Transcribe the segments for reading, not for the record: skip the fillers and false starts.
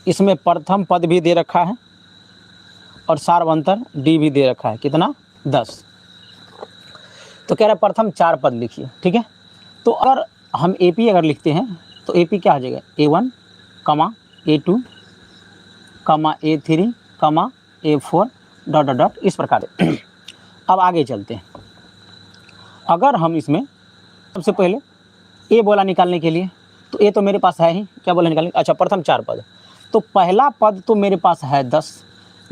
इसमें प्रथम पद भी दे रखा है और सार्वंतर डी भी दे रखा है, कितना 10। तो कह रहा है प्रथम 4 पद लिखिए, ठीक है। तो अगर हम AP अगर लिखते हैं तो AP क्या आ जाएगा, A1, A2, A3, A4 ... इस प्रकार। अब आगे चलते हैं। अगर हम इसमें सबसे पहले ए बोला निकालने के लिए, तो ए तो मेरे पास है ही, क्या बोला निकालने, अच्छा प्रथम 4 पद, तो पहला पद तो मेरे पास है 10,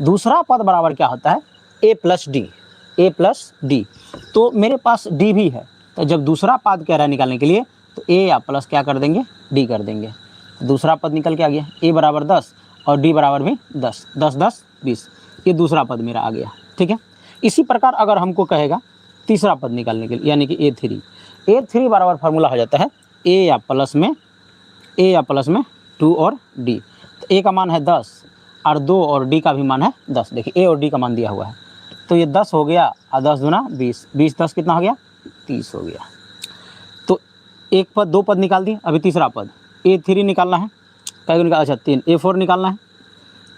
दूसरा पद बराबर क्या होता है a प्लस डी, तो मेरे पास डी भी है। तो जब दूसरा पद कह रहा है निकालने के लिए तो ए या प्लस क्या कर देंगे, डी कर देंगे। दूसरा पद निकल के आ गया, ए बराबर 10 और डी बराबर भी 10, 10 10 20, ये दूसरा पद मेरा आ गया, ठीक है। इसी प्रकार अगर हमको कहेगा तीसरा पद निकालने के लिए, यानी कि A3 बराबर फार्मूला हो जाता है ए या प्लस में 2 और डी। तो ए का मान है 10 और 2 और डी का भी मान है 10। देखिए ए और डी का मान दिया हुआ है, तो ये 10 हो गया और 10 दूना 20, 20 10 कितना हो गया, 30 हो गया। तो एक पद 2 पद निकाल दिए, अभी तीसरा पद A3 निकालना है, क्या निकाल, अच्छा 3, A4 निकालना है।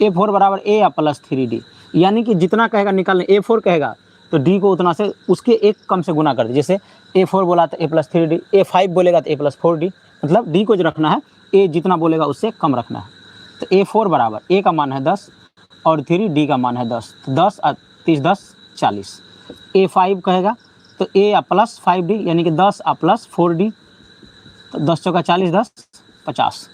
A4 बराबर ए या प्लस 3D, यानी कि जितना कहेगा निकालने, A4 कहेगा तो डी को उतना से उसके एक कम से गुना कर दे। जैसे A4 बोला तो A प्लस 3D, A5 बोलेगा तो A प्लस 4D, मतलब डी को जो रखना है ए जितना बोलेगा उससे कम रखना है। तो A4 बराबर ए का मान है 10 और 3 डी का मान है 10, तो 10 और 30 10 40। A5 कहेगा तो ए या प्लस 5D, यानी कि 10 और प्लस 4D, तो 10 चौका 40 10 50।